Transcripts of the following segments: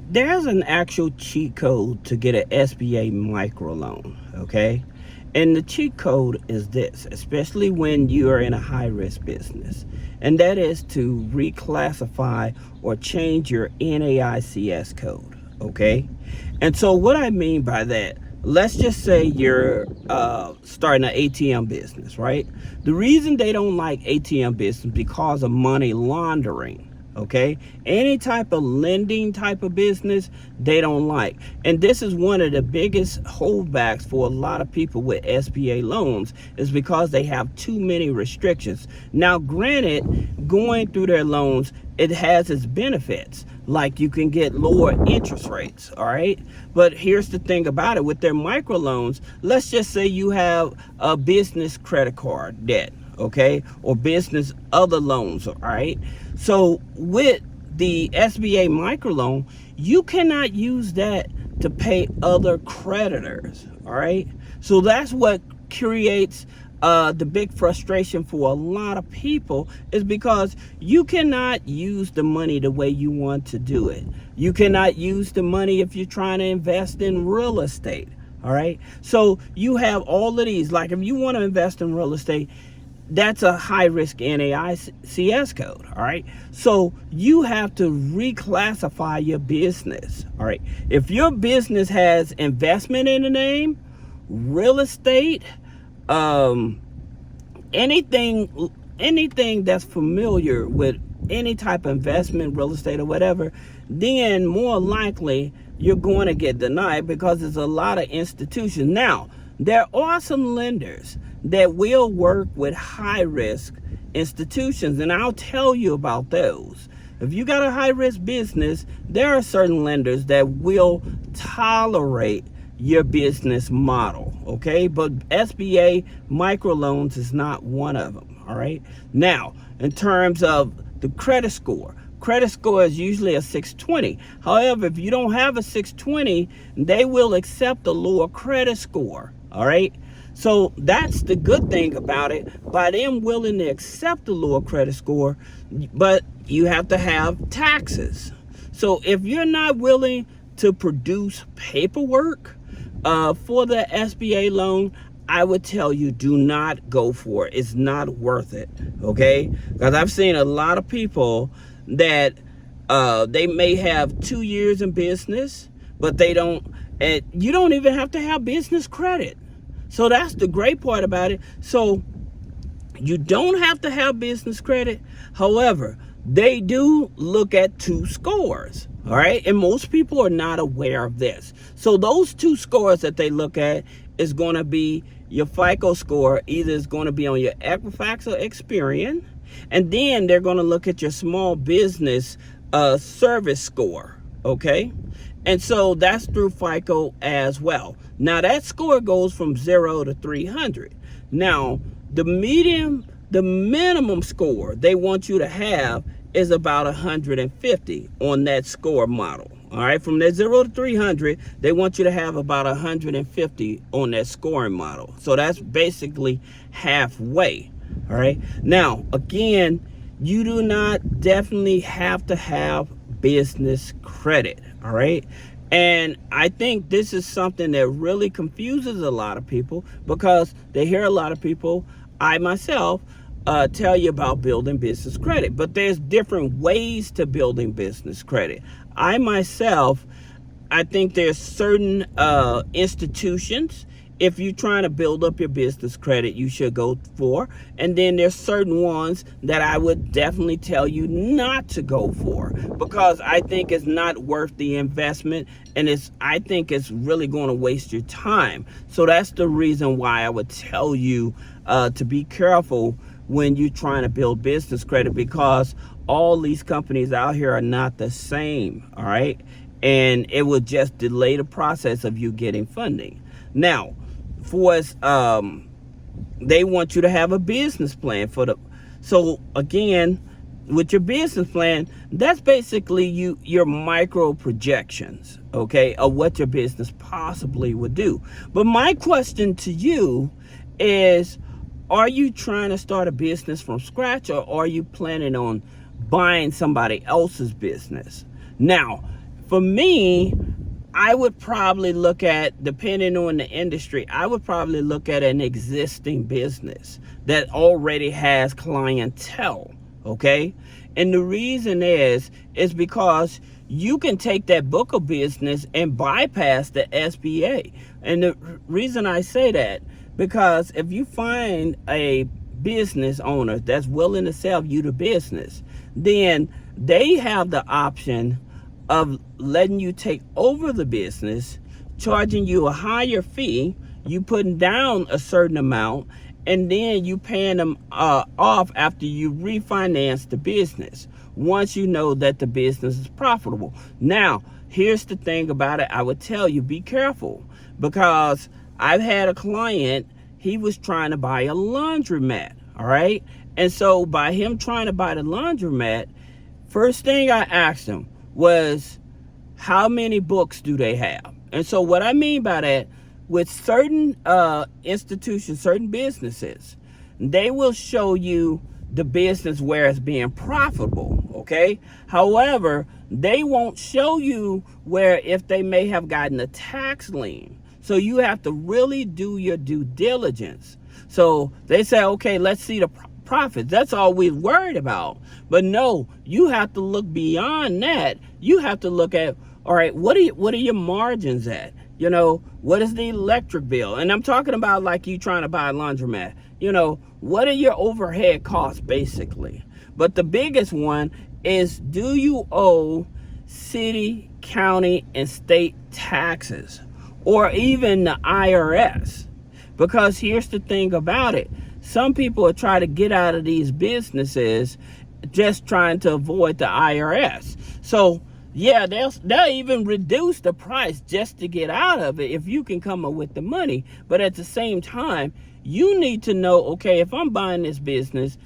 there's an actual cheat code to get an SBA microloan, okay? And the cheat code is this, especially when you are in a high-risk business, and that is to reclassify or change your NAICS code, okay? And so what I mean by that, let's just say you're starting an ATM business, right? The reason they don't like ATM business because of money laundering. Okay, any type of lending type of business they don't like, and this is one of the biggest holdbacks for a lot of people with SBA loans, is because they have too many restrictions. Now granted, going through their loans, it has its benefits, like you can get lower interest rates, all right? But here's the thing about it, with their microloans, let's just say you have a business credit card debt, okay, or business other loans, all right? So with the SBA microloan, you cannot use that to pay other creditors, all right? So that's what creates the big frustration for a lot of people, is because you cannot use the money the way you want to do it. You cannot use the money if you're trying to invest in real estate, all right? So you have all of these, like if you want to invest in real estate, that's a high-risk NAICS code, all right? So you have to reclassify your business, all right? If your business has investment in the name, real estate, anything that's familiar with any type of investment, real estate or whatever, then more likely you're going to get denied, because there's a lot of institutions. Now, there are some lenders that will work with high-risk institutions, and I'll tell you about those. If you got a high-risk business, there are certain lenders that will tolerate your business model, okay? But SBA microloans is not one of them, all right? Now, in terms of the credit score is usually a 620. However, if you don't have a 620, they will accept a lower credit score, all right? So that's the good thing about it, by them willing to accept the lower credit score, but you have to have taxes. So if you're not willing to produce paperwork for the SBA loan, I would tell you, do not go for it. It's not worth it, okay? Because I've seen a lot of people that they may have 2 years in business, but they don't, and you don't even have to have business credit. So that's the great part about it. So you don't have to have business credit. However, they do look at 2 scores, all right? And most people are not aware of this. So those 2 scores that they look at is going to be your FICO score. Either it's going to be on your Equifax or Experian, and then they're going to look at your small business service score, okay? And so that's through FICO as well. Now that score goes from 0 to 300. Now the minimum score they want you to have is about 150 on that score model. All right, from that 0 to 300, they want you to have about 150 on that scoring model. So that's basically halfway. All right. Now, again, you do not definitely have to have business credit. All right. And I think this is something that really confuses a lot of people, because they hear a lot of people, I myself, tell you about building business credit. But there's different ways to building business credit. I myself, I think there's certain institutions, if you're trying to build up your business credit, you should go for. And then there's certain ones that I would definitely tell you not to go for, because I think it's not worth the investment, and I think it's really going to waste your time. So that's the reason why I would tell you to be careful when you're trying to build business credit, because all these companies out here are not the same, all right? And it will just delay the process of you getting funding. Now, for us, they want you to have a business plan so again, with your business plan, that's basically your micro projections, okay, of what your business possibly would do. But my question to you is, are you trying to start a business from scratch, or are you planning on buying somebody else's business? Now, for me, I would probably look at, depending on the industry, I would probably look at an existing business that already has clientele, okay? And the reason is because you can take that book of business and bypass the SBA. And the reason I say that, because if you find a business owner that's willing to sell you the business, then they have the option of letting you take over the business, charging you a higher fee, you putting down a certain amount, and then you paying them off after you refinance the business, once you know that the business is profitable. Now, here's the thing about it. I would tell you, be careful, because I've had a client, he was trying to buy a laundromat, all right? And so by him trying to buy the laundromat, first thing I asked him was, how many books do they have? And so what I mean by that, with certain institutions, certain businesses, they will show you the business where it's being profitable, okay? However, they won't show you where if they may have gotten a tax lien. So you have to really do your due diligence. So they say, okay, let's see the profits. That's all we're worried about. But no, you have to look beyond that. You have to look at, all right, what are your margins at? You know, what is the electric bill? And I'm talking about like you trying to buy a laundromat. You know, what are your overhead costs basically? But the biggest one is, do you owe city, county, and state taxes, or even the IRS? Because here's the thing about it. Some people are trying to get out of these businesses just trying to avoid the IRS. So yeah, they'll even reduce the price just to get out of it if you can come up with the money. But at the same time, you need to know, okay, if I'm buying this business,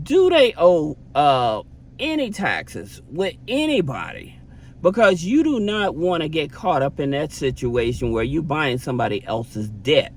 do they owe any taxes with anybody? Because you do not want to get caught up in that situation where you're buying somebody else's debt.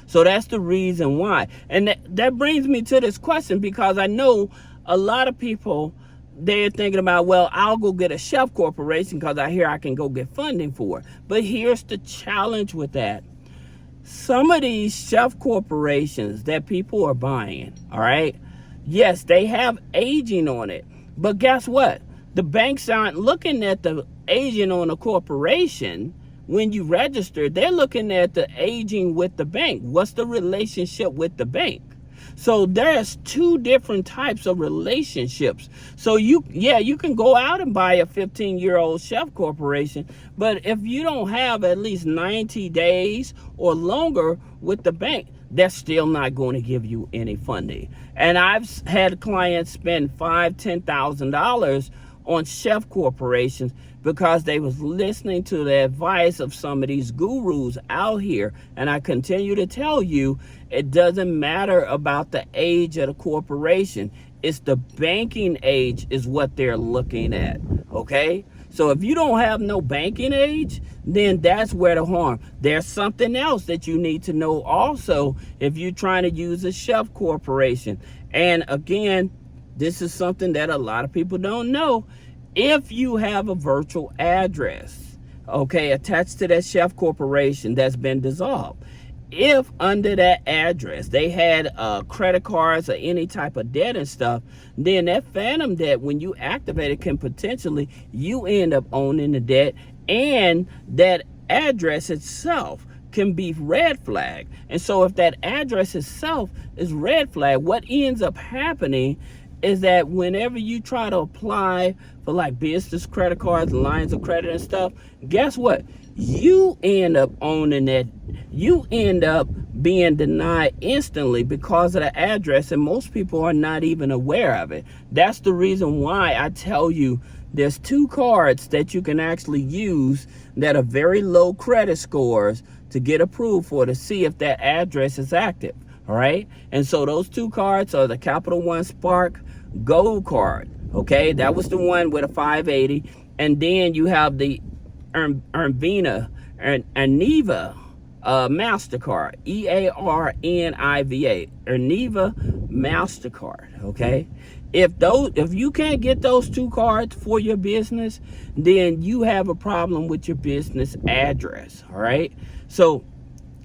So that's the reason why. And that brings me to this question, because I know a lot of people, they're thinking about, well, I'll go get a chef corporation because I hear I can go get funding for it. But here's the challenge with that. Some of these chef corporations that people are buying, all right, yes, they have aging on it. But guess what? The banks aren't looking at the aging on a corporation when you register. They're looking at the aging with the bank. What's the relationship with the bank? So there's two different types of relationships. So you can go out and buy a 15-year-old chef corporation, but if you don't have at least 90 days or longer with the bank, they're still not going to give you any funding. And I've had clients spend $5,000-$10,000 on chef corporations because they was listening to the advice of some of these gurus out here. And I continue to tell you, it doesn't matter about the age of the corporation. It's the banking age is what they're looking at, okay? So if you don't have no banking age, then that's where the harm. There's something else that you need to know also if you're trying to use a chef corporation. And again, this is something that a lot of people don't know. If you have a virtual address, okay, attached to that chef corporation that's been dissolved, if under that address they had credit cards or any type of debt and stuff, then that phantom debt, when you activate it, can potentially, you end up owning the debt, and that address itself can be red flag. And so if that address itself is red flag, what ends up happening is that whenever you try to apply for like business credit cards, lines of credit and stuff, guess what? You end up owning that. You end up being denied instantly because of the address, and most people are not even aware of it. That's the reason why I tell you there's two cards that you can actually use that are very low credit scores to get approved for, to see if that address is active. All right. And so those two cards are the Capital One Spark Gold card. Okay. That was the one with a 580. And then you have the Erniva MasterCard, EARNIVA, Erniva MasterCard. Okay. If you can't get those 2 cards for your business, then you have a problem with your business address. All right. So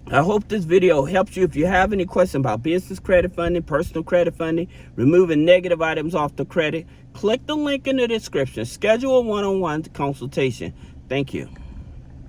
I hope this video helps you. If you have any questions about business credit funding, personal credit funding, removing negative items off the credit, click the link in the description. Schedule a one-on-one consultation. Thank you.